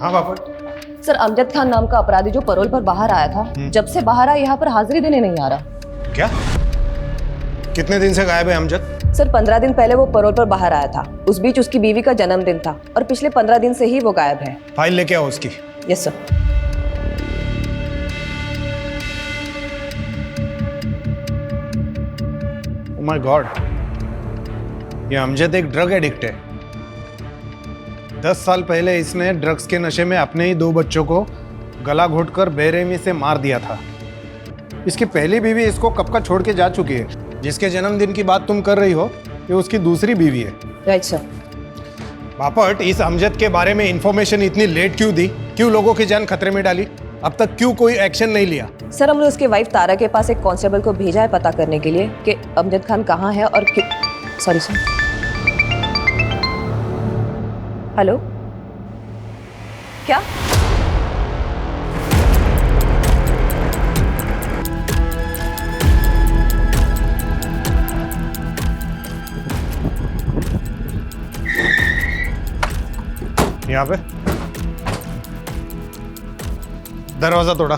हाँ बापट। सर, अमजद खान नाम का अपराधी जो परोल पर बाहर आया था, जब से बाहर आया यहाँ पर हाजिरी देने नहीं आ रहा। क्या? कितने दिन से गायब है अमजद? सर, 15 दिन पहले वो परोल पर बाहर आया था। उस बीच उसकी बीवी का जन्मदिन था और पिछले 15 दिन से ही वो गायब है। फाइल लेके आओ उसकी। Yes sir. Oh my God, ये अमजद एक ड्रग एडिक्ट है। 10 साल पहले इसने ड्रग्स के नशे में अपने ही 2 बच्चों को गला घोटकर बेरहमी से मार दिया था। इसकी पहली बीवी इसको कब का छोड़ के जा चुकी है। जिसके जन्मदिन की बात तुम कर रही हो, ये उसकी दूसरी बीवी है। Right sir. बापट, इस अमजद के बारे में इंफॉर्मेशन इतनी लेट क्यों दी? क्यों लोगों की जान खतरे में डाली? अब तक क्यों कोई एक्शन नहीं लिया? सर, हमने उसके वाइफ तारा के पास एक कांस्टेबल को भेजा है पता करने के लिए कि अमजद खान कहाँ है और क्यों। Sorry sir. हेलो, क्या? यहाँ पे दरवाजा तोड़ा।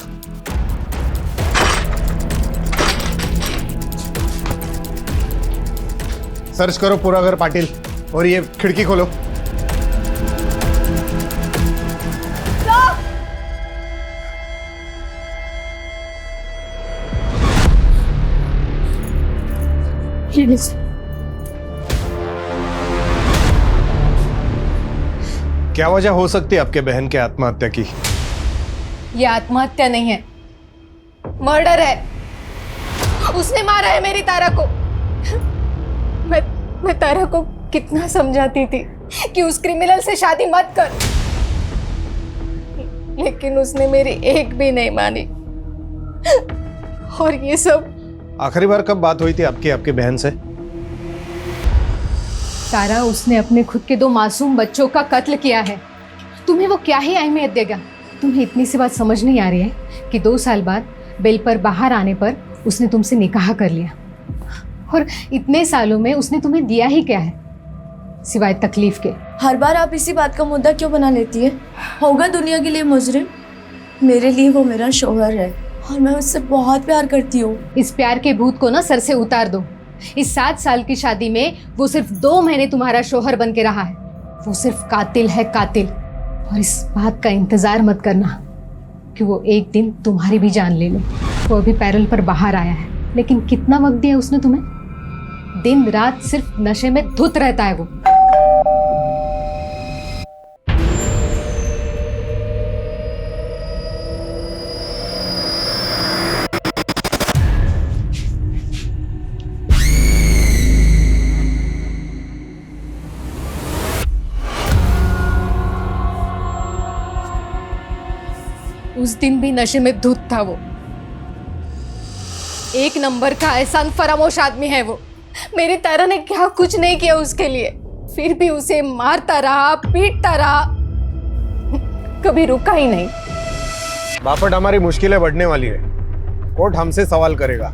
सर्च करो पूरा घर पाटिल, और ये खिड़की खोलो। क्या वजह हो सकती है आपके बहन के आत्महत्या की? ये आत्महत्या नहीं है, मर्डर है। उसने मारा है मेरी तारा को। मैं तारा को कितना समझाती थी कि उस क्रिमिनल से शादी मत कर, लेकिन उसने मेरी एक भी नहीं मानी। और ये सब। आखिरी बार कब बात हुई थी आपकी आपकी बहन से? तारा, उसने अपने खुद के 2 मासूम बच्चों का कत्ल किया है। तुम्हें वो क्या ही अहमियत देगा? तुम्हें इतनी सी बात समझ नहीं आ रही है कि 2 साल बाद बेल पर बाहर आने पर उसने तुमसे निकाह कर लिया, और इतने सालों में उसने तुम्हें दिया ही क्या है सिवाय तकलीफ के? हर बार आप इसी बात का मुद्दा क्यों बना लेती है? होगा दुनिया के लिए मुजरिम, मेरे लिए वो मेरा शौहर है और मैं उससे बहुत प्यार करती हूँ। इस प्यार के भूत को ना सर से उतार दो। इस 7 साल की शादी में वो सिर्फ 2 महीने तुम्हारा शौहर बन के रहा है। वो सिर्फ कातिल है, कातिल। और इस बात का इंतजार मत करना कि वो एक दिन तुम्हारी भी जान ले ले। वो अभी पैरोल पर बाहर आया है, लेकिन कितना वक्त दिया उसने तुम्हें? दिन रात सिर्फ नशे में धुत रहता है वो। उस दिन भी नशे में धुत था वो। 1 नंबर का एहसान फरामोश आदमी है वो। मेरी तारा ने क्या कुछ नहीं किया उसके लिए, फिर भी उसे मारता रहा, पीटता रहा, कभी रुका ही नहीं। बापट, हमारी मुश्किलें बढ़ने वाली है। कोर्ट हमसे सवाल करेगा।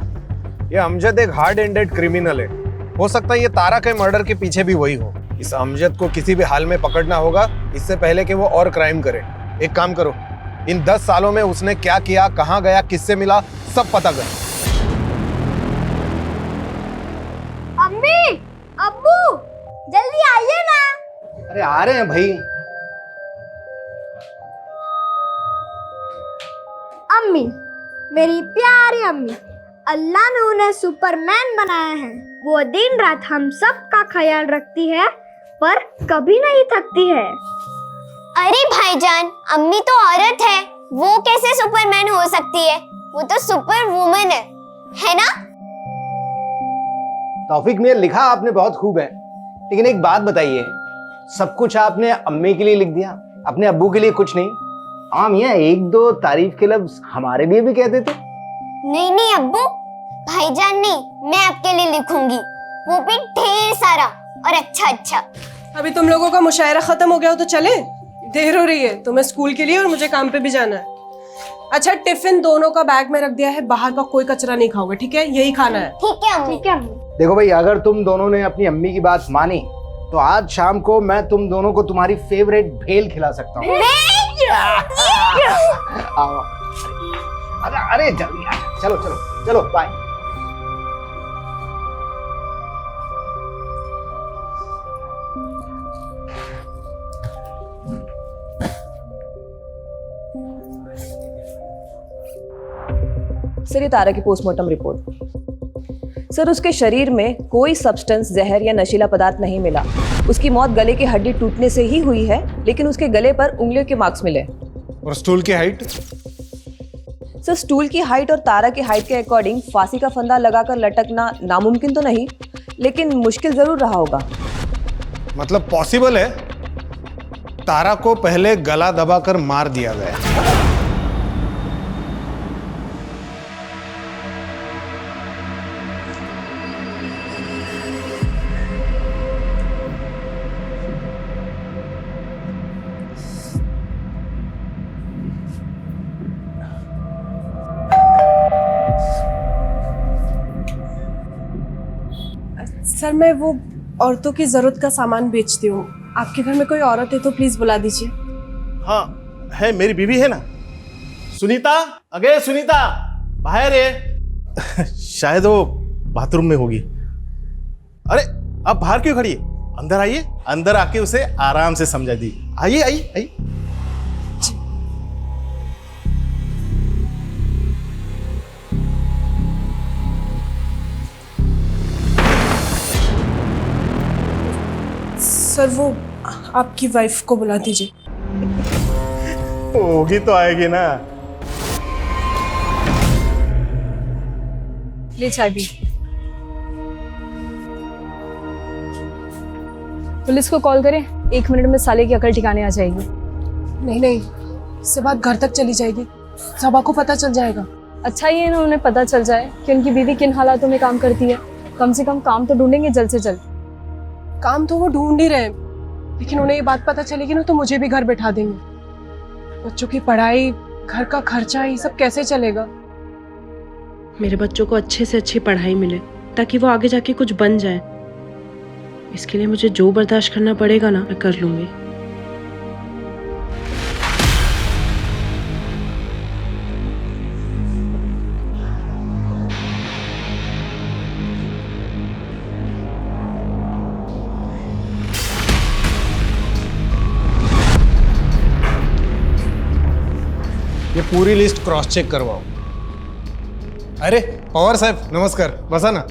ये अमजद एक हार्ड एंडेड क्रिमिनल है। हो सकता है ये तारा के मर्डर के पीछे भी वही हो। इस अमजद को किसी भी हाल में पकड़ना होगा, इससे पहले कि वो और क्राइम करे। एक काम करो, इन 10 सालों में उसने क्या किया, कहाँ गया, किससे मिला, सब पता कर। अम्मी, अब्बू, जल्दी आइए ना। अरे आ रहे हैं भाई। अम्मी, मेरी प्यारी अम्मी, अल्लाह ने उन्हें सुपरमैन बनाया है। वो दिन रात हम सब का ख्याल रखती है, पर कभी नहीं थकती है। अरे भाईजान, अम्मी तो औरत है, वो कैसे सुपरमैन हो सकती है? वो तो सुपर वुमन है ना? तौफीक मियां, लिखा आपने बहुत खूब है, लेकिन एक बात बताइए, सब कुछ आपने अम्मी के लिए लिख दिया, अपने अब्बू के लिए कुछ नहीं? हाँ मियां, 1-2 तारीफ के लफ्ज हमारे लिए भी कह देते। नहीं नहीं अब्बू, भाईजान नहीं, मैं आपके लिए लिखूंगी, वो भी ढेर सारा और अच्छा अच्छा। अभी तुम लोगों का मुशायरा खत्म हो गया हो तो चले? देर हो रही है, तुम्हें स्कूल के लिए और मुझे काम पे भी जाना है। अच्छा, टिफिन दोनों का बैग में रख दिया है, बाहर का कोई कचरा नहीं खाओगे, ठीक है? यही खाना है। ठीक है अम्मी। ठीक है अम्मी। देखो भाई, अगर तुम दोनों ने अपनी अम्मी की बात मानी तो आज शाम को मैं तुम दोनों को तुम्हारी फेवरेट भेल खिला सकता हूँ। आओ। अरे अरे जल्दी आ, चलो चलो चलो बाय। सर ये तारा की पोस्टमार्टम रिपोर्ट। सर उसके शरीर में कोई सब्सटेंस, जहर या नशीला पदार्थ नहीं मिला। उसकी मौत गले की हड्डी टूटने से ही हुई है, लेकिन उसके गले पर उंगलियों के मार्क्स मिले। और स्टूल की हाइट? सर स्टूल की हाइट और तारा की हाइट के अकॉर्डिंग फांसी का फंदा लगाकर लटकना नामुमकिन तो नहीं, लेकिन मुश्किल जरूर रहा होगा। मतलब पॉसिबल है तारा को पहले गला दबाकर मार दिया गया। सर मैं वो औरतों की जरूरत का सामान बेचती हूँ। आपके घर में कोई औरत है तो प्लीज बुला दीजिए। हाँ है, मेरी बीवी है ना सुनीता। अगे सुनीता बाहर है। शायद वो बाथरूम में होगी। अरे आप बाहर क्यों खड़ी है? अंदर आइए, अंदर आके उसे आराम से समझा दी। आइए आइए आइए। सर वो आपकी वाइफ को बुला दीजिए। होगी तो आएगी ना। ले चाय भी। पुलिस को कॉल करें, 1 मिनट में साले की अकल ठिकाने आ जाएगी। नहीं नहीं, इससे बात घर तक चली जाएगी, सबा को पता चल जाएगा। अच्छा ये ना उन्हें पता चल जाए कि उनकी बीवी किन हालातों में काम करती है। कम से कम काम तो ढूंढेंगे जल्द से जल्द। काम तो वो ढूंढ ही रहे हैं, लेकिन उन्हें ये बात पता चलेगी ना तो मुझे भी घर बैठा देंगे। बच्चों की पढ़ाई, घर का खर्चा, ये सब कैसे चलेगा? मेरे बच्चों को अच्छे से अच्छी पढ़ाई मिले ताकि वो आगे जाके कुछ बन जाए। इसके लिए मुझे जो बर्दाश्त करना पड़ेगा ना, मैं कर लूंगी। ये पूरी लिस्ट क्रॉस चेक करवाओ। अरे पवार साहब नमस्कार, बसा ना।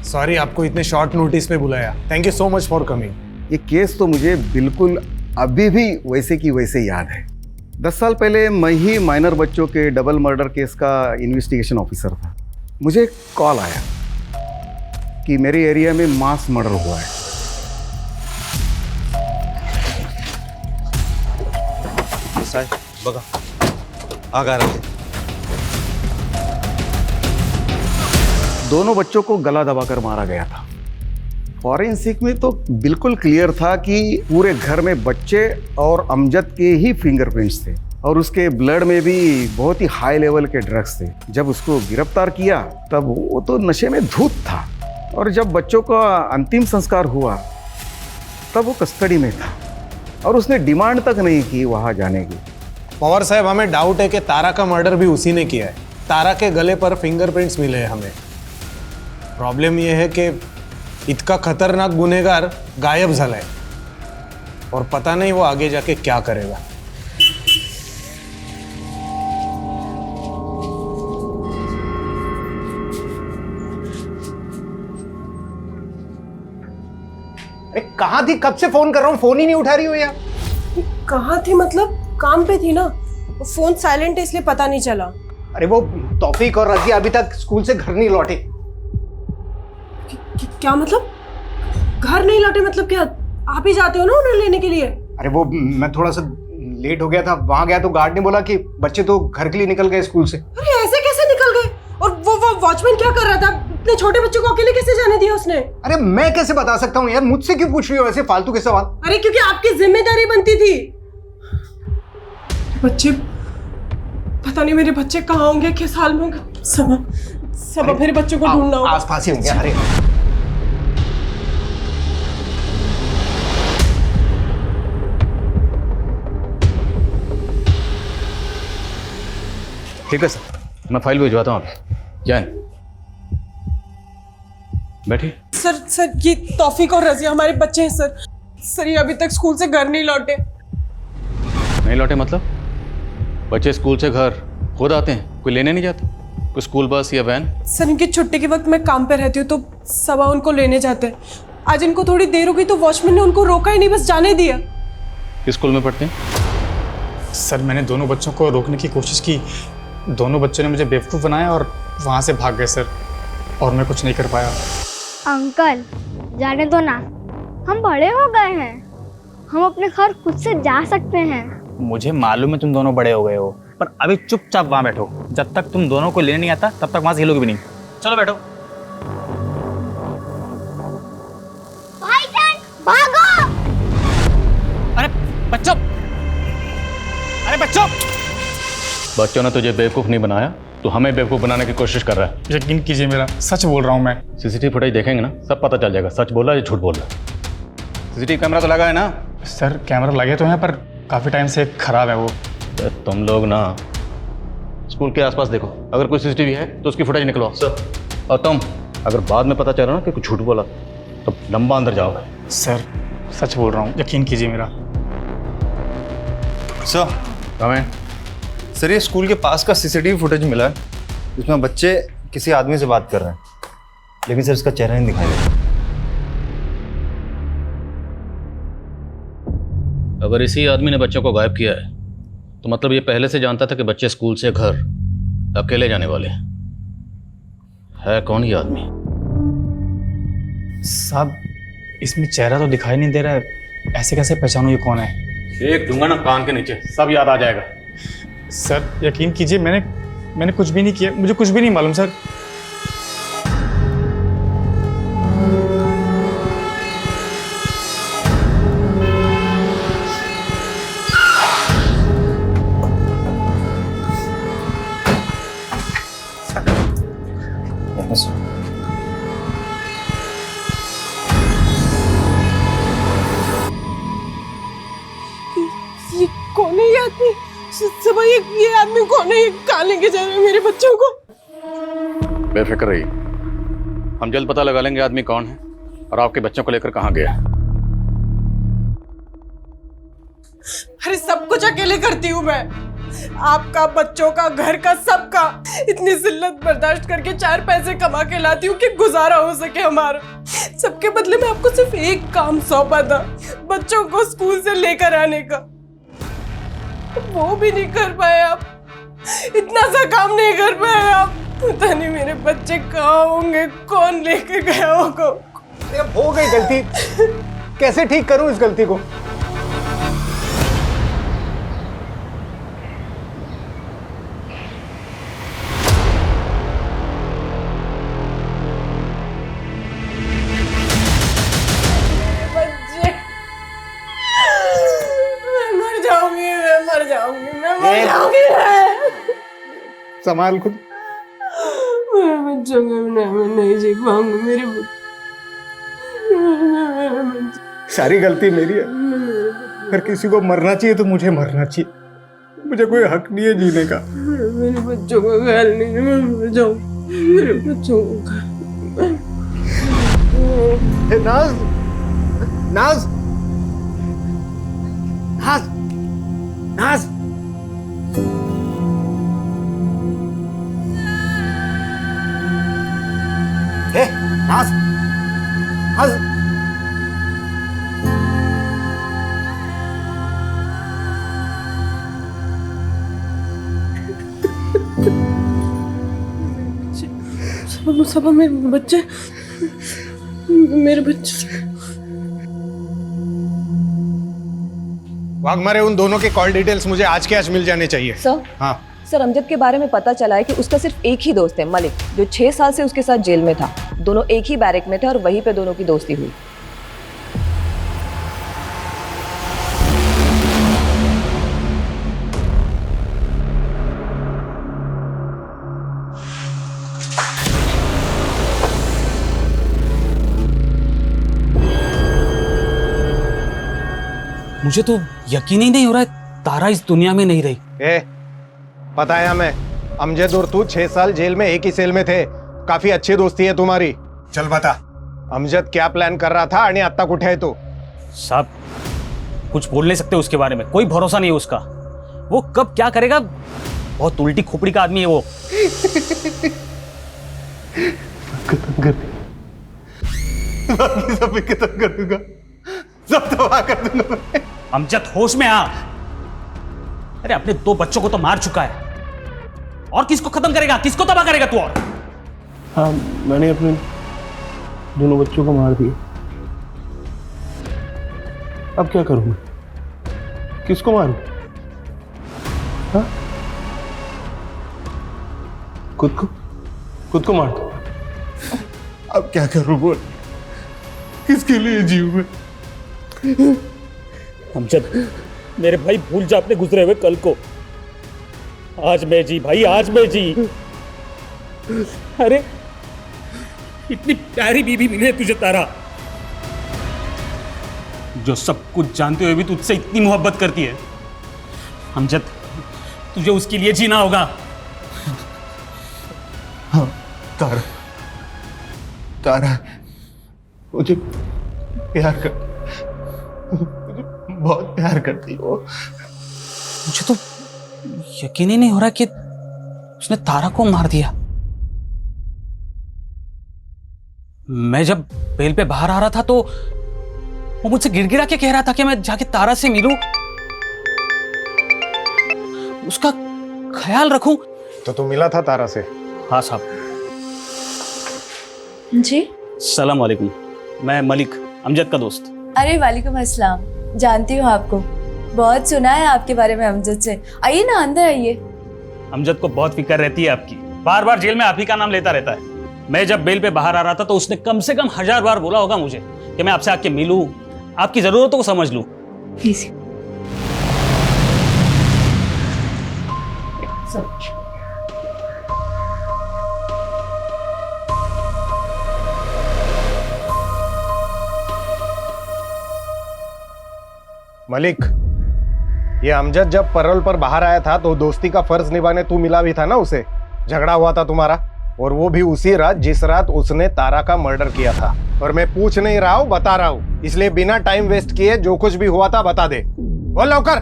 सॉरी आपको इतने शॉर्ट नोटिस में बुलाया। Thank you so much for coming. ये केस तो मुझे बिल्कुल अभी भी वैसे की वैसे याद है। 10 साल पहले मैं ही माइनर बच्चों के डबल मर्डर केस का इन्वेस्टिगेशन ऑफिसर था। मुझे एक कॉल आया कि मेरे एरिया में मास मर्डर हुआ है। बघा आगा रहे। दोनों बच्चों को गला दबाकर मारा गया था। फॉरेंसिक में तो बिल्कुल क्लियर था कि पूरे घर में बच्चे और अमजद के ही फिंगरप्रिंट्स थे और उसके ब्लड में भी बहुत ही हाई लेवल के ड्रग्स थे। जब उसको गिरफ्तार किया तब वो तो नशे में धूत था और जब बच्चों का अंतिम संस्कार हुआ तब वो कस्टडी में था और उसने डिमांड तक नहीं की वहां जाने की। पवार साहब हमें डाउट है कि तारा का मर्डर भी उसी ने किया है। तारा के गले पर फिंगरप्रिंट्स मिले हैं हमें। प्रॉब्लम यह है कि इतना खतरनाक गुनहगार गायब झालाय और पता नहीं वो आगे जाके क्या करेगा। कहाँ थी? कब से फोन कर रहा हूँ, फोन ही नहीं उठा रही हो यार। कहाँ थी मतलब? काम पे थी ना। फोन साइलेंट है इसलिए पता नहीं चला। अरे वो तौफीक और रजिया अभी तक स्कूल से घर नहीं लौटे। क्या मतलब? घर नहीं लौटे मतलब क्या? आप ही जाते हो ना उन्हें लेने के लिए? अरे वो मैं थोड़ा सा लेट हो गया था, वहां गया तो गार्ड ने बोला कि बच्चे तो घर के लिए निकल गए स्कूल से। अरे ऐसे कैसे निकल गए? और वो वॉचमैन क्या कर रहा था? इतने छोटे बच्चों को अकेले कैसे जाने दिया उसने? अरे मैं कैसे बता सकता हूँ यार, मुझसे क्यों पूछ रही हो ऐसे फालतू के सवाल? अरे क्योंकि आपकी जिम्मेदारी बनती थी। बच्चे, पता नहीं मेरे बच्चे कहाँ होंगे, किस हाल में होंगे। सब मेरे बच्चों को ढूंढना होगा। आसपास ही होंगे। अरे ठीक है सर, मैं फाइल भिजवाता हूँ आप जैन बैठिए। सर ये तौफीक और रजिया हमारे बच्चे हैं सर। सर ये अभी तक स्कूल से घर नहीं लौटे। नहीं लौटे मतलब? बच्चे स्कूल से घर खुद आते हैं, कोई लेने नहीं जाता? कोई स्कूल बस या वैन? सर इनकी छुट्टी के वक्त मैं काम पे रहती हूँ तो सबा उनको लेने जाते हैं। आज इनको थोड़ी देर हो गई तो वॉचमैन ने उनको रोका ही नहीं, बस जाने दिया। किस स्कूल में पढ़ते हैं? सर मैंने दोनों बच्चों को रोकने की कोशिश की, दोनों बच्चों ने मुझे बेवकूफ़ बनाया और वहाँ से भाग गए सर, और मैं कुछ नहीं कर पाया। अंकल जाने दो ना, हम बड़े हो गए हैं, हम अपने घर खुद से जा सकते हैं। मुझे मालूम है तुम दोनों बड़े हो गए हो, पर अभी चुपचाप वहाँ बैठो। जब तक तुम दोनों को लेने नहीं आता तब तक वहाँ से हिलोगे भी नहीं। चलो बैठो। भाईजान भागो! अरे बच्चों, अरे बच्चों! बच्चों ने तुझे बेवकूफ़ नहीं बनाया, तो हमें बेवकूफ़ बनाने की कोशिश कर रहा है। यकीन कीजिए मेरा, सच बोल रहा हूँ मैं। सीसीटीवी फुटेज देखेंगे ना, सब पता चल जाएगा सच बोल रहा है या झूठ बोल रहा है। सीसीटीवी कैमरा तो लगा है ना? सर कैमरा लगे तो हैं पर काफ़ी टाइम से खराब है वो। तुम लोग ना स्कूल के आसपास देखो, अगर कोई सीसीटीवी है तो उसकी फुटेज निकलवाओ सर। और तुम अगर बाद में पता चला ना कि कुछ झूठ बोला तो लंबा अंदर जाओगे। सर सच बोल रहा हूँ, यकीन कीजिए मेरा। सर हमें सर ये स्कूल के पास का सीसीटीवी फुटेज मिला है, जिसमें बच्चे किसी आदमी से बात कर रहे हैं, लेकिन सर इसका चेहरा नहीं दिखाई देता। अगर इसी आदमी ने बच्चों को गायब किया है तो मतलब ये पहले से जानता था कि बच्चे स्कूल से घर अकेले जाने वाले हैं। है कौन ये आदमी? साहब इसमें चेहरा तो दिखाई नहीं दे रहा है, ऐसे कैसे पहचानूं ये कौन है? एक दूंगा ना कान के नीचे, सब याद आ जाएगा। सर यकीन कीजिए मैंने कुछ भी नहीं किया, मुझे कुछ भी नहीं मालूम सर। ये कौन है ये आदमी? सब ये आदमी कौन है? ये कहाँ लेके जा रहे हैं मेरे बच्चों को? बेफिक्र रहिए, हम जल्द पता लगा लेंगे आदमी कौन है और आपके बच्चों को लेकर कहाँ गया है। अरे सब कुछ अकेले करती हूँ मैं, आपका, बच्चों का, घर का, सबका। इतनी जिल्लत बर्दाश्त करके 4 पैसे कमा के लाती हूँ कि गुजारा हो सके हमारा। सबके बदले में आपको सिर्फ एक काम सौंपा था, बच्चों को स्कूल से लेकर आने का, वो भी नहीं कर पाए आप। इतना सा काम नहीं कर पाए आप। पता नहीं मेरे बच्चे कहाँ होंगे, कौन लेकर गया होगा। अब हो गई गलती, कैसे ठीक करूं इस गलती को? संभाल खुद। मेरे बच्चों को मैं नहीं जी पाऊंगी। मेरे सारी गलती मेरी है। अगर किसी को मरना चाहिए तो मुझे मरना चाहिए, मुझे कोई हक नहीं है जीने का। मेरे बच्चों का ख्याल नहीं, मैं मर जाऊं। मेरे बच्चों का नाज, नाज, नाज, नाज। नाज, नाज। सबा मेरे बच्चे, मेरे बच्चे। वाघमारे, उन दोनों के कॉल डिटेल्स मुझे आज के आज मिल जाने चाहिए। सर हाँ सर, अमजद के बारे में पता चला है कि उसका सिर्फ एक ही दोस्त है, मलिक, जो 6 साल से उसके साथ जेल में था। दोनों एक ही बैरक में थे और वहीं पे दोनों की दोस्ती हुई। मुझे तो यकीन ही नहीं हो रहा है तारा इस दुनिया में नहीं रही। ए, पता है हमें, अमजद और तू 6 साल जेल में एक ही सेल में थे, काफी अच्छी दोस्ती है तुम्हारी। चल बता, अमजद क्या प्लान कर रहा था आणि आता कुठे है तू? साहब कुछ बोल नहीं सकते उसके बारे में, कोई भरोसा नहीं है उसका। वो कब क्या करेगा, बहुत उल्टी खोपड़ी का आदमी है वो। खत्म कर बाकी सब खत्म कर दूंगा, सब तबाह कर दूंगा मैं। अमजद होश में आ। अरे अपने 2 बच्चों को तो मार चुका है, और किसको खत्म करेगा, किसको तबाह करेगा तू? और हाँ, मैंने अपने दोनों बच्चों को मार दिया। अब क्या करूं मैं? किसको मारूं? हाँ? खुद को मार दो। अब क्या करूं बोल? किसके लिए जीऊं मैं? अमजद मेरे भाई, भूल जा अपने गुजरे हुए कल को। आज मैं जी भाई, आज मैं जी। अरे इतनी प्यारी बीवी मिली है तुझे तारा, जो सब कुछ जानते हुए भी तुझसे इतनी मोहब्बत करती है। अमजद तुझे उसके लिए जीना होगा। हाँ तारा, तारा मुझे प्यार कर, मुझे बहुत प्यार करती हो। मुझे तो यकीन ही नहीं हो रहा कि उसने तारा को मार दिया। मैं जब बेल पे बाहर आ रहा था तो वो मुझसे गिड़गिड़ा के कह रहा था कि मैं जाके तारा से मिलूं, उसका ख्याल रखूं। तो तू मिला था तारा से? हाँ साहब। जी सलाम वालेकुम, मैं मलिक, अमजद का दोस्त। अरे वालेकुम अस्सलाम, जानती हूँ आपको, बहुत सुना है आपके बारे में अमजद से। आइए ना, अंदर आइए। अमजद को बहुत फिक्र रहती है आपकी, बार बार जेल में आप ही का नाम लेता रहता है। मैं जब बेल पे बाहर आ रहा था तो उसने कम से कम 1000 बार बोला होगा मुझे कि मैं आपसे आके मिलूं, आपकी जरूरतों को समझ लूं। मलिक, ये अमजद जब पैरोल पर बाहर आया था तो दोस्ती का फर्ज निभाने तू मिला भी था ना उसे, झगड़ा हुआ था तुम्हारा, और वो भी उसी रात जिस रात उसने तारा का मर्डर किया था। और मैं पूछ नहीं रहा हूं, बता रहा हूं, इसलिए बिना टाइम वेस्ट किए जो कुछ भी हुआ था बता दे। बोल लौकर।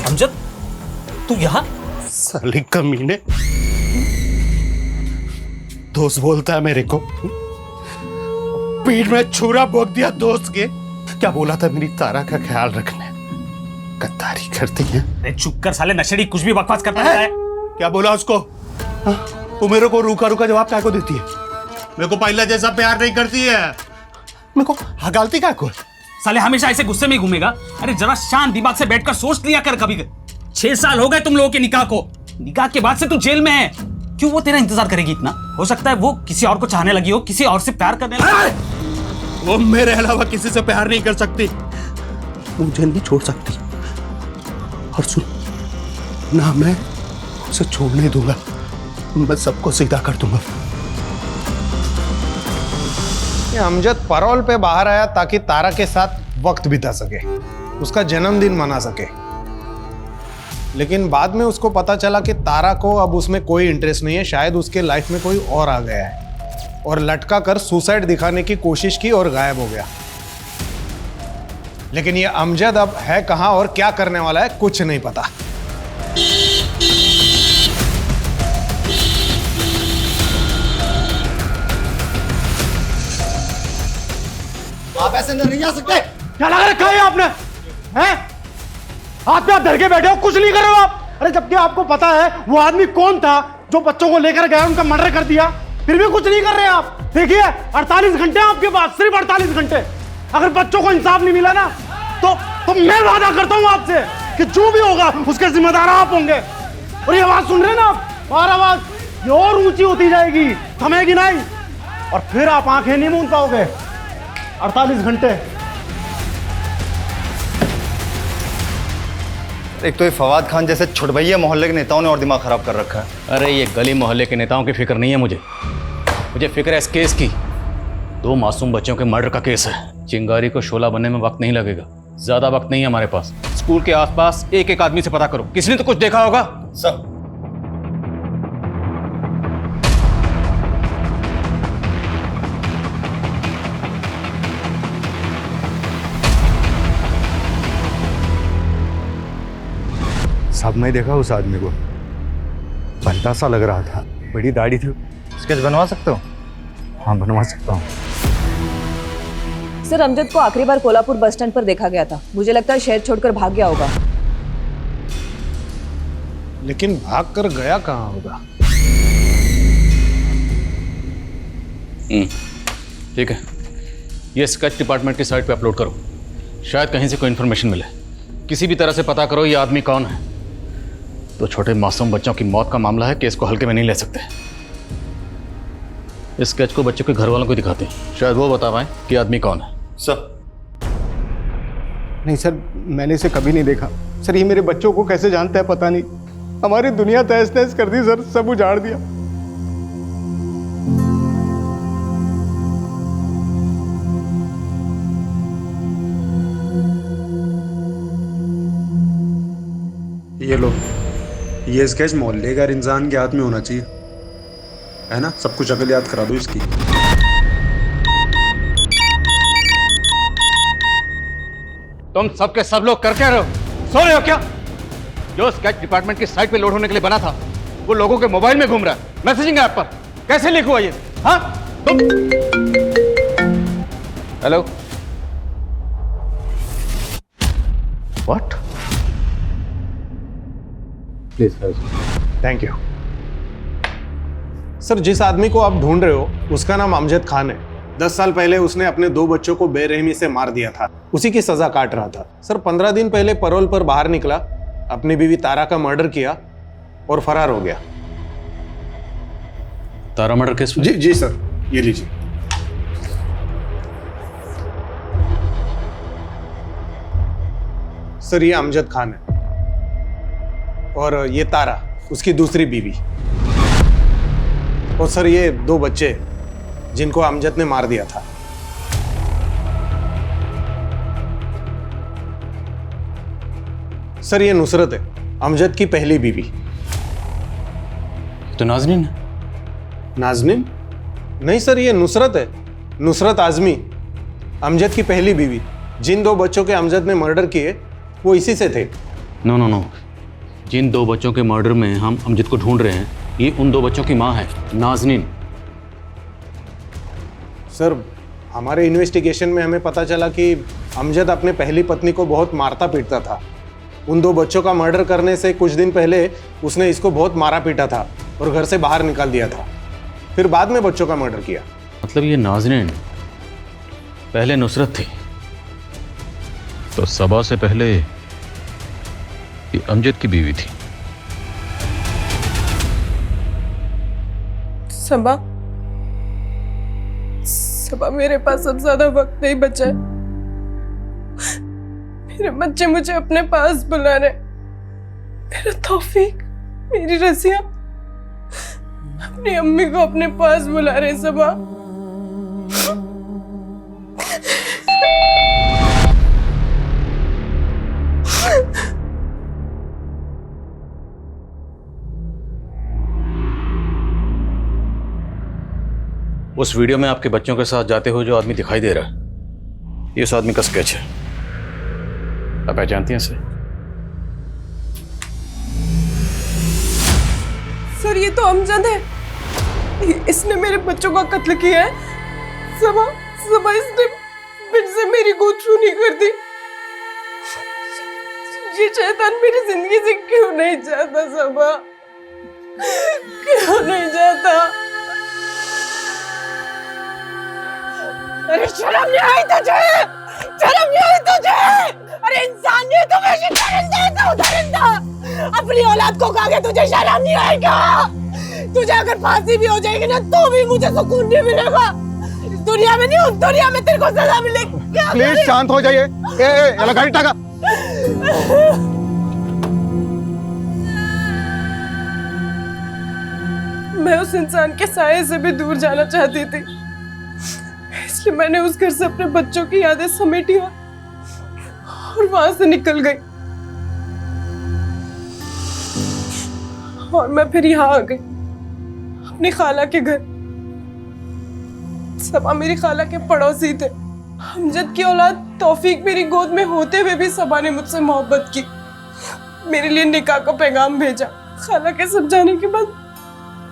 अमजद तू यहाँ? साली कमीने, दोस्त बोलता है मेरे को, पीठ में छुरा भोंक दिया दोस्त के। क्या बोला था? मेरी तारा का ख्याल रखना। गद्दारी करती है। अरे चुप कर साले नशेड़ी, कुछ भी बकवास करता रहता है। क्या बोला उसको? तू मेरे को रूखा रूखा जवाब क्या को देती है? मेरे को पहला जैसा प्यार नहीं करती है। मेरे को हगालती क्या को? साले हमेशा ऐसे गुस्से में घूमेगा? अरे जरा शांत दिमाग से बैठकर सोच लिया कर कभी। 6 साल हो गए तुम लोगों के निकाह को, निकाह के बाद से तू जेल में है। क्यों वो तेरा इंतजार करेगी इतना? हो सकता है वो किसी और को चाहने लगी हो, किसी और से प्यार करने लगी। वो मेरे अलावा किसी से प्यार नहीं कर सकती, मुझे नहीं छोड़ सकती। और सुन ना, मैं उसे छोड़ नहीं दूंगा, मैं सबको सीधा कर दूंगा। ये अमजद पैरोल पे बाहर आया ताकि तारा के साथ वक्त बिता सके, उसका जन्मदिन मना सके, लेकिन बाद में उसको पता चला कि तारा को अब उसमें कोई इंटरेस्ट नहीं है, शायद उसके लाइफ में कोई और आ गया है, और लटका कर सुसाइड दिखाने की कोशिश की और गायब हो गया। लेकिन ये अमजद अब है कहां और क्या करने वाला है कुछ नहीं पता। आप ऐसे अंदर नहीं आ सकते। क्या लगा रखा है आपने? हैं? हाथ पे आप धर के बैठे हो, कुछ नहीं कर रहे हो आप। अरे जबकि आपको पता है वो आदमी कौन था जो बच्चों को लेकर गया, उनका मर्डर कर दिया, फिर भी कुछ नहीं कर रहे आप। देखिए 48 घंटे आपके पास, सिर्फ 48 घंटे। अगर बच्चों को इंसाफ नहीं मिला ना तो मैं वादा करता हूं आपसे कि जो भी होगा उसके जिम्मेदार आप होंगे। और ये आवाज सुन रहे हैं ना आप, और आवाज ये और ऊंची होती जाएगी, थमेगी नहीं, और फिर आप आंखें नहीं मूंद पाओगे। 48 घंटे। एक तो ये फवाद खान जैसे छुटभैया मोहल्ले के नेताओं ने और दिमाग खराब कर रखा है। अरे ये गली मोहल्ले के नेताओं की फिक्र नहीं है मुझे फिक्र है इस केस की। 2 मासूम बच्चों के मर्डर का केस है चिंगारी को शोला बनने में वक्त नहीं लगेगा, ज्यादा वक्त नहीं है हमारे पास। स्कूल के आसपास एक एक आदमी से पता करो, किसी ने तो कुछ देखा होगा। सर साहब मैं देखा उस आदमी को, बंदा सा लग रहा था, बड़ी दाढ़ी थी। स्केच बनवा सकते हो? हाँ बनवा सकता हूँ। सर अमजद को आखिरी बार कोल्हापुर बस स्टैंड पर देखा गया था। मुझे लगता है शहर छोड़कर भाग गया होगा। लेकिन भाग कर गया कहाँ होगा? ठीक है, ये स्केच डिपार्टमेंट की साइट पे अपलोड करो, शायद कहीं से कोई इन्फॉर्मेशन मिले। किसी भी तरह से पता करो ये आदमी कौन है। तो छोटे मासूम बच्चों की मौत का मामला है, केस को हल्के में नहीं ले सकते। इस स्केच को बच्चों के घर वालों को दिखाते हैं, शायद वो बता पाए कि आदमी कौन है। सर नहीं सर, मैंने इसे कभी नहीं देखा। सर ये मेरे बच्चों को कैसे जानता है पता नहीं। हमारी दुनिया तहस नहस कर दी सर, सब उजाड़ दिया। ये लो, ये स्केच मोहल्ले का इंसान के हाथ में होना चाहिए, है ना? सब कुछ अकल याद करा दो इसकी। तुम सबके सब लोग कर क्या रहे हो? सो रहे हो क्या? जो स्केच डिपार्टमेंट की साइट पे लोड होने के लिए बना था वो लोगों के मोबाइल में घूम रहा है, मैसेजिंग ऐप पर। कैसे लीक हुआ ये? हाँ तुम? Hello, what? Please thank you sir. जिस आदमी को आप ढूंढ रहे हो उसका नाम अमजद खान है। 10 साल पहले उसने अपने 2 बच्चों को बेरहमी से मार दिया था, उसी की सजा काट रहा था। सर 15 दिन पहले पैरोल पर बाहर निकला, अपनी बीवी तारा का मर्डर किया और फरार हो गया। तारा मर्डर केस? जी जी सर, ये लीजिए। सर ये अमजद खान है और ये तारा उसकी दूसरी बीवी, और सर ये 2 बच्चे जिनको अमजद ने मार दिया था। सर ये नुसरत है, अमजद की पहली बीवी। तो नाजनीन? नाजनीन? नहीं सर, ये नुसरत है, नुसरत आजमी, अमजद की पहली बीवी। जिन 2 बच्चों के अमजद ने मर्डर किए वो इसी से थे। नो नो नो, जिन 2 बच्चों के मर्डर में हम अमजद को ढूंढ रहे हैं ये उन 2 बच्चों की मां है, नाजनीन। सर हमारे इन्वेस्टिगेशन में हमें पता चला कि अमजद अपने पहली पत्नी को बहुत मारता पीटता था। उन 2 बच्चों का मर्डर करने से कुछ दिन पहले उसने इसको बहुत मारा पीटा था और घर से बाहर निकाल दिया था, फिर बाद में बच्चों का मर्डर किया। मतलब ये नाजनीन पहले नुसरत थी, तो सबा से पहले ये अमजद की बीवी थी। सबा, सबा मेरे पास अब ज्यादा वक्त नहीं बचा है। मेरे बच्चे मुझे अपने पास बुला रहे। मेरा तौफीक, मेरी रसिया अपनी अम्मी को अपने पास बुला रहे। सबा उस वीडियो में आपके बच्चों के साथ जाते हुए जो आदमी दिखाई दे रहा है ये उस आदमी का स्केच है। आप पहचानती हैं इसे? सर ये तो अमजद है, इसने मेरे बच्चों का कत्ल किया है। सबा, सबा इसने फिर से मेरी गोद छूनी कर दी। ये शैतान मेरी जिंदगी से क्यों नहीं चाहता? सबा क्यों नहीं चाहता? अरे शर्म नहीं आई तुझे? शर्म नहीं आई तुझे? अरे इंसानियत हमेशा दरिंदा दरिंदा। अपनी औलाद को खा के तुझे शर्म नहीं आएगा? तुझे अगर फांसी भी हो जाएगी ना तो भी मुझे सुकून नहीं मिलेगा। इस दुनिया में नहीं, उस दुनिया में तेरे को सजा मिलेगी। प्लीज शांत हो जाइए। ए गाड़ी टाका। मैं उस इंसान के साये से भी दूर जाना चाहती थी। इस इसलिए मैंने उस घर से अपने बच्चों की यादें समेटी और वहां से निकल गई। और मैं फिर यहाँ आ गई अपनी खाला के घर। सबा मेरी खाला के पड़ोसी थे। अमजद की औलाद तौफीक मेरी गोद में होते हुए भी सबा ने मुझसे मोहब्बत की, मेरे लिए निकाह का पैगाम भेजा। खाला के सब जाने के बाद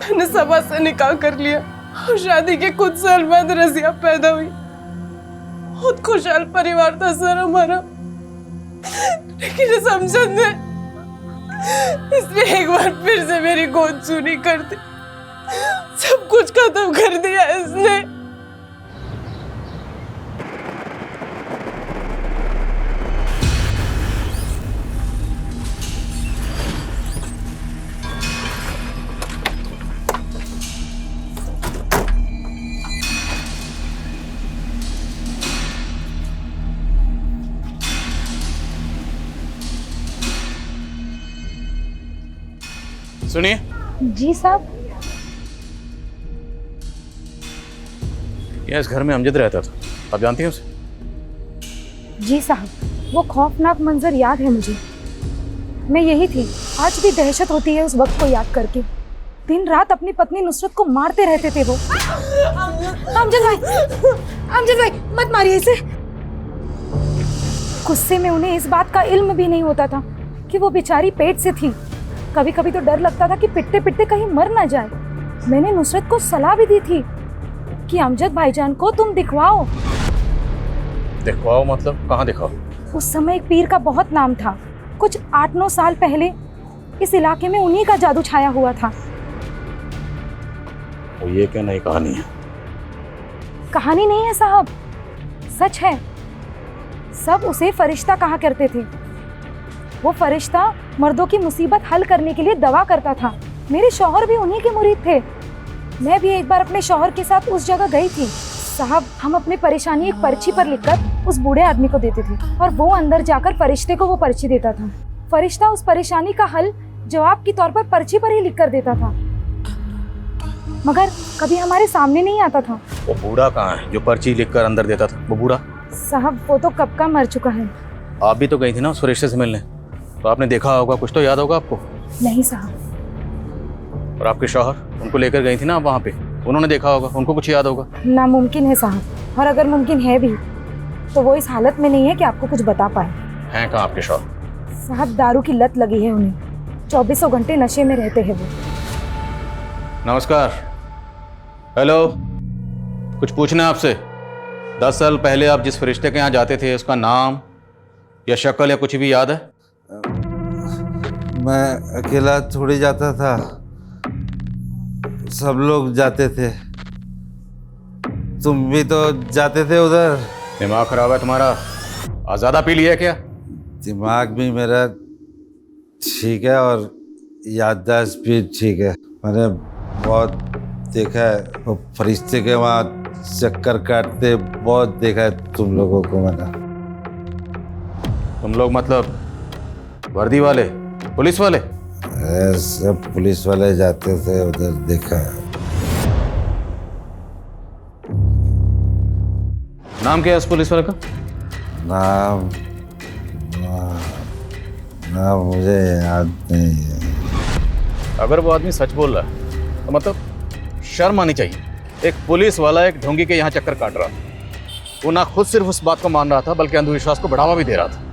मैंने सबा से निकाह कर लिया और शादी के कुछ साल बाद रजिया पैदा हुई। बहुत खुशहाल परिवार था सर हमारा, लेकिन इस अमजद ने इसने एक बार फिर से मेरी गोद चूनी कर दी, सब कुछ खत्म कर दिया इसने। सुनिए। जी साहब। यह इस घर में अमजद रहता था, आप जानती हैं उसे? जी साहब, वो खौफनाक मंजर याद है मुझे। मैं यही थी। आज भी दहशत होती है उस वक्त को याद करके। दिन रात अपनी पत्नी नुसरत को मारते रहते थे वो। अमजद भाई मत मारिए इसे। गुस्से में उन्हें इस बात का इल्म भी नहीं होता था कि वो बेचारी पेट से थी। कभी कभी तो डर लगता था कि पिटते पिटते कहीं मर ना जाए। मैंने नुसरत को सलाह भी दी थी कि अमजद भाईजान को तुम दिखवाओ। दिखवाओ मतलब कहाँ दिखाओ? उस समय एक पीर का बहुत नाम था। कुछ 8-9 साल पहले इस इलाके में उन्हीं का जादू छाया हुआ था। वो ये क्या नई कहानी है? कहानी नहीं है साहब, सच है। सब उसे फरिश्ता कहा करते थे। वो फरिश्ता मर्दों की मुसीबत हल करने के लिए दवा करता था। मेरे शौहर भी उन्हीं के मुरीद थे। मैं भी एक बार अपने शौहर के साथ उस जगह गई थी। साहब, हम अपनी परेशानी एक पर्ची पर लिखकर उस बूढ़े आदमी को देते थे और वो अंदर जाकर फरिश्ते को वो पर्ची देता था। फरिश्ता उस परेशानी का हल जवाब के तौर पर पर्ची पर ही लिख कर देता था, मगर कभी हमारे सामने नहीं आता था। वो बूढ़ा कहाँ है जो पर्ची लिखकर अंदर देता था? वो बूढ़ा साहब, वो तो कब का मर चुका है। आप भी तो गई थी ना उस फरिश्ते से मिलने, तो आपने देखा होगा, कुछ तो याद होगा आपको। नहीं साहब। और आपके शौहर, उनको लेकर गई थी ना आप वहाँ पे, उन्होंने देखा होगा, उनको कुछ याद होगा। नामुमकिन है साहब, और अगर मुमकिन है भी तो वो इस हालत में नहीं है कि आपको कुछ बता पाए। हैं कहाँ आपके शौहर? साहब, दारू की लत लगी है उन्हें। 24 घंटे नशे में रहते हैं वो। नमस्कार। हेलो, कुछ पूछना है आपसे। 10 साल पहले आप जिस फरिश्ते के यहाँ जाते थे, उसका नाम या शक्ल या कुछ भी याद है? मैं अकेला थोड़ी जाता था, सब लोग जाते थे। तुम भी तो जाते थे उधर। दिमाग खराब है तुम्हारा? ज़्यादा पी लिया क्या? दिमाग भी मेरा ठीक है और याददाश्त भी ठीक है। मैंने बहुत देखा है वो फरिश्ते के वहाँ चक्कर काटते, बहुत देखा है तुम लोगों को मैंने। तुम लोग मतलब वर्दी वाले, पुलिस वाले? सब पुलिस वाले जाते थे उधर, देखा है। नाम क्या है उस पुलिस वाले का? नाम मुझे याद नहीं है। अगर वो आदमी सच बोल रहा है तो मतलब शर्म आनी चाहिए। एक पुलिस वाला एक ढोंगी के यहाँ चक्कर काट रहा था। वो ना खुद सिर्फ उस बात को मान रहा था, बल्कि अंधविश्वास को बढ़ावा भी दे रहा था।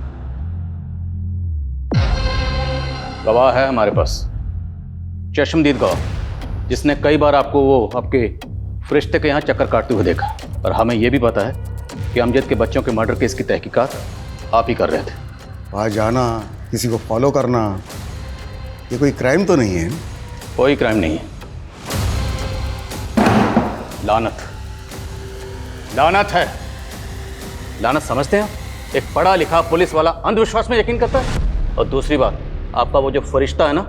गवाह है हमारे पास, चश्मदीद गवाह, जिसने कई बार आपको वो आपके फरिश्ते के यहाँ चक्कर काटते हुए देखा। और हमें यह भी पता है कि अमजद के बच्चों के मर्डर केस की तहकीकात आप ही कर रहे थे। वहाँ जाना, किसी को फॉलो करना, ये कोई क्राइम तो नहीं है? कोई क्राइम नहीं है। लानत, लानत है। लानत समझते हैं? एक पढ़ा लिखा पुलिस वाला अंधविश्वास में यकीन करता है। और दूसरी बात, आपका वो जो फरिश्ता है ना,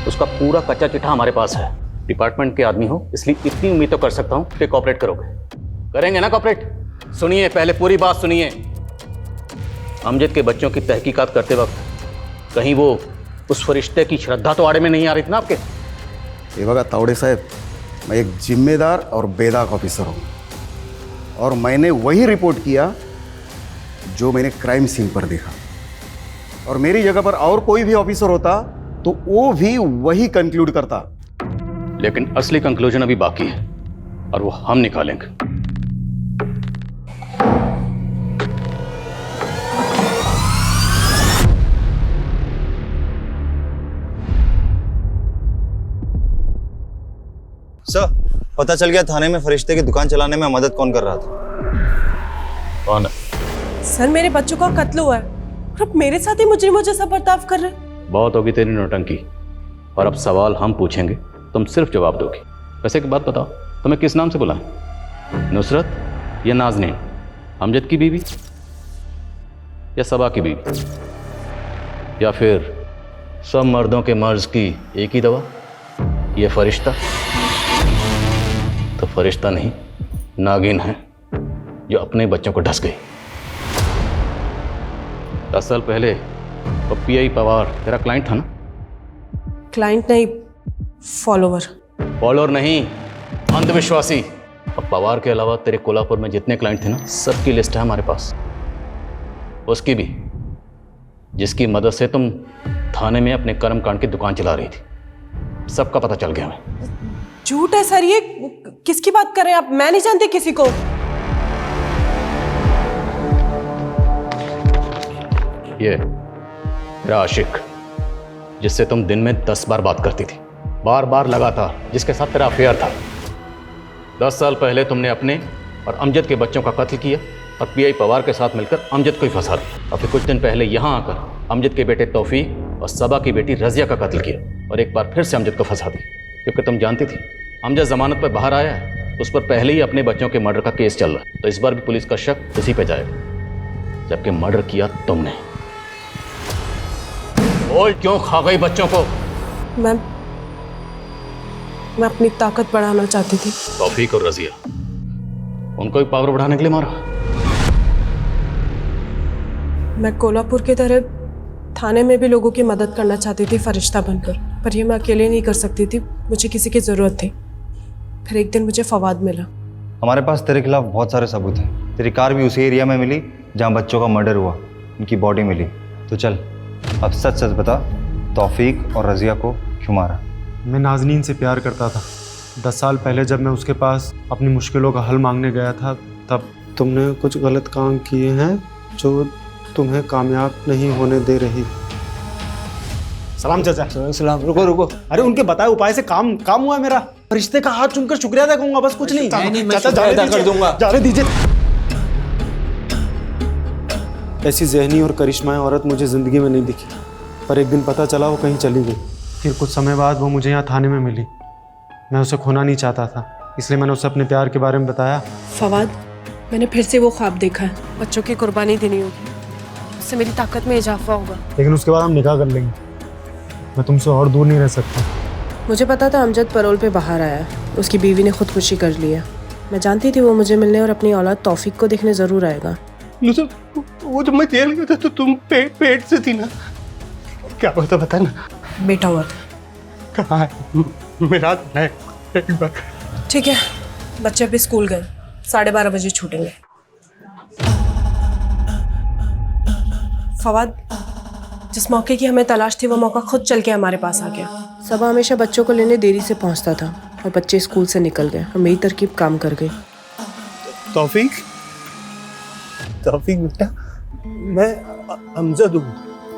उसका पूरा कच्चा चिट्ठा हमारे पास है। डिपार्टमेंट के आदमी हो, इसलिए इतनी उम्मीद तो कर सकता हूँ कि कोऑपरेट करोगे। करेंगे ना कोऑपरेट? सुनिए, पहले पूरी बात सुनिए। अमजद के बच्चों की तहकीकात करते वक्त कहीं वो उस फरिश्ते की श्रद्धा तो आड़े में नहीं आ रही थी ना आपके? ये बघा तावड़े साहब, मैं एक जिम्मेदार और बेदाग ऑफिसर हूँ। और मैंने वही रिपोर्ट किया जो मैंने क्राइम सीन पर देखा। और मेरी जगह पर और कोई भी ऑफिसर होता तो वो भी वही कंक्लूड करता। लेकिन असली कंक्लूजन अभी बाकी है और वो हम निकालेंगे। सर, पता चल गया थाने में फरिश्ते की दुकान चलाने में मदद कौन कर रहा था। कौन है? सर, मेरे बच्चों का कत्ल हुआ है और अब मेरे साथ ही मुजरिमों जैसा बर्ताव कर रहे हैं। बहुत होगी तेरी नौटंकी, और अब सवाल हम पूछेंगे, तुम सिर्फ जवाब दोगी। वैसे एक बात बताओ, तुम्हें किस नाम से बुलाएं? नुसरत या नाज़नीन? अमजद की बीवी या सबा की बीवी? या फिर सब मर्दों के मर्ज की एक ही दवा, ये फरिश्ता? तो फरिश्ता नहीं, नागिन है जो अपने बच्चों को ढस गई। 10 साल पहले वो पीआई पवार तेरा क्लाइंट था ना? क्लाइंट नहीं, फॉलोवर। फॉलोअर नहीं, अंधविश्वासी। अब पवार के अलावा तेरे कोल्हापुर में जितने क्लाइंट थे ना, सबकी लिस्ट है हमारे पास। उसकी भी, जिसकी मदद से तुम थाने में अपने कर्म कांड की दुकान चला रही थी। सबका पता चल गया हमें। झूठ है सर, ये किसकी बात कर रहे हैं आप? मैं नहीं जानती किसी को। ये मेरा आशिक, जिससे तुम दिन में 10 बार बात करती थी, बार बार लगातार, जिसके साथ तेरा अफेयर था। 10 साल पहले तुमने अपने और अमजद के बच्चों का कत्ल किया और पीआई पवार के साथ मिलकर अमजद को ही फंसा दिया। और फिर कुछ दिन पहले यहाँ आकर अमजद के बेटे तौफीक और सबा की बेटी रजिया का कत्ल किया और एक बार फिर से अमजद को फंसा दिया, क्योंकि तुम जानती थी अमजद जमानत पर बाहर आया है, उस पर पहले ही अपने बच्चों के मर्डर का केस चल रहा है। तो इस बार भी पुलिस का शक उसी पे जाएगा, जबकि मर्डर किया तुमने। बोल, क्यों खा गई बच्चों को? मैं अपनी ताकत बढ़ाना चाहती थी। तौफीक और रजिया, उनको भी पावर बढ़ाने के लिए मारा? मैं कोल्हापुर की तरह थाने में भी लोगों की मदद करना चाहती थी फरिश्ता बनकर, पर ये मैं अकेले नहीं कर सकती थी, मुझे किसी की ज़रूरत थी। फिर एक दिन मुझे फवाद मिला। हमारे पास तेरे खिलाफ बहुत सारे सबूत हैं। तेरी कार भी उसी एरिया में मिली जहाँ बच्चों का मर्डर हुआ, उनकी बॉडी मिली। तो चल अब सच सच बता, तौफीक और रजिया को क्यों मारा? मैं नाज़नीन से प्यार करता था। 10 साल पहले जब मैं उसके पास अपनी मुश्किलों का हल मांगने गया था, तब तुमने कुछ गलत काम किए हैं जो तुम्हें कामयाब नहीं होने दे रही। सलाम चाचा। सलाम। रुको रुको, अरे उनके बताए उपाय से काम हुआ है मेरा। रिश्ते का हाथ चूमकर शुक्रिया अदा करूंगा, बस कुछ नहीं। चाचा जाने कर दूंगा, जाने दीजिए। ऐसी ज़हनी और करिश्माई औरत मुझे ज़िंदगी में नहीं दिखी, पर एक दिन पता चला वो कहीं चली गई। फिर कुछ समय बाद वो मुझे यहाँ थाने में मिली। मैं उसे खोना नहीं चाहता था, इसलिए मैंने उसे अपने प्यार के बारे में बताया। फवाद, मैंने फिर से वो ख्वाब देखा है, बच्चों की कुर्बानी देनी होगी, उससे मेरी ताकत में इजाफा होगा। लेकिन उसके बाद हम निकाह कर लेंगे। मैं तुमसे और दूर नहीं रह सकता। मुझे पता था अमजद पैरोल पे बाहर आया है, उसकी बीवी ने खुदकुशी कर ली है। मैं जानती थी वो मुझे मिलने और अपनी औलाद तौफीक को देखने ज़रूर आएगा। वो जब मैं जेल गया था तो तुम पेट से थी ना? क्या हुआ था बता ना। बेटा हुआ था। कहाँ है मेरा? एक बार। ठीक है, बच्चे अभी स्कूल गए, 12:30 बजे छूटेंगे। फवाद, जिस मौके की हमें तलाश थी वो मौका खुद चल के हमारे पास आ गया। सबा हमेशा बच्चों को लेने देरी से पहुंचता था और बच्चे स्कूल से निकल गए और मेरी तरकीब काम कर गई। तौफीक बेटा, मैं अमजद हूँ,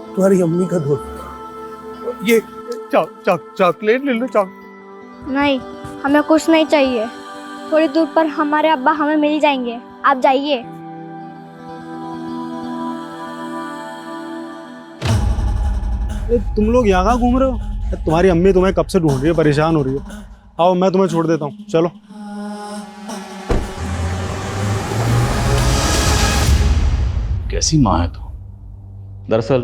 तुम्हारी अम्मी का दोस्त। ये चॉकलेट ले लो। नहीं, हमें कुछ नहीं चाहिए। थोड़ी दूर पर हमारे अब्बा हमें मिल जाएंगे, आप जाइए। तुम लोग यहाँ घूम रहे हो? तुम्हारी अम्मी तुम्हें कब से ढूंढ रही है, परेशान हो रही है। आओ मैं तुम्हें छोड़ देता हूँ, चलो। कैसी माँ है तू? दरअसल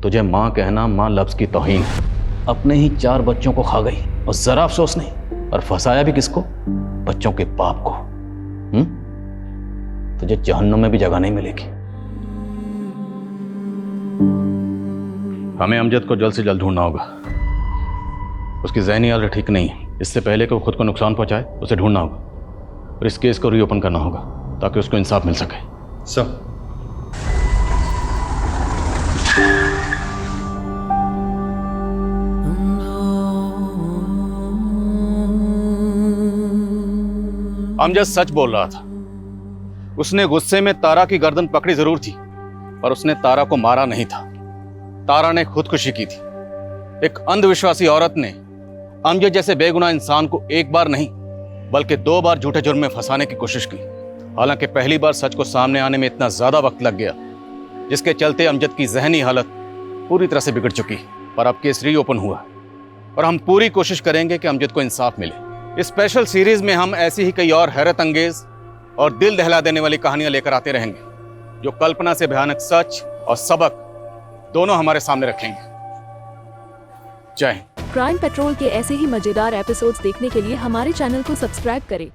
तुझे माँ कहना माँ लफ्ज की तौहीन है। अपने ही 4 बच्चों को खा गई और जरा अफसोस नहीं, और फंसाया भी किसको? बच्चों के बाप को। तुझे जहन्नुम में भी जगह नहीं मिलेगी। हमें अमजद को जल्द से जल्द ढूंढना होगा। उसकी ज़हनी हालत ठीक नहीं है। इससे पहले कि वो खुद को नुकसान पहुंचाए, उसे ढूंढना होगा और इस केस को रीओपन करना होगा। ताकि उसको इंसाफ मिल सके। सर। अमजद सच बोल रहा था। उसने गुस्से में तारा की गर्दन पकड़ी जरूर थी, पर उसने तारा को मारा नहीं था। तारा ने खुदकुशी की थी। एक अंधविश्वासी औरत ने अमजद जैसे बेगुनाह इंसान को एक बार नहीं बल्कि 2 बार झूठे जुर्म में फंसाने की कोशिश की। हालांकि पहली बार सच को सामने आने में इतना ज्यादा वक्त लग गया, जिसके चलते अमजद की जहनी हालत पूरी तरह से बिगड़ चुकी। पर अब केस रीओपन हुआ और हम पूरी कोशिश करेंगे कि अमजद को इंसाफ मिले। इस स्पेशल सीरीज में हम ऐसी ही कई और हैरत अंगेज और दिल दहला देने वाली कहानियां लेकर आते रहेंगे, जो कल्पना से भयानक सच और सबक दोनों हमारे सामने रखेंगे। जय हिंद। क्राइम पेट्रोल के ऐसे ही मजेदार एपिसोड्स देखने के लिए हमारे चैनल को सब्सक्राइब करें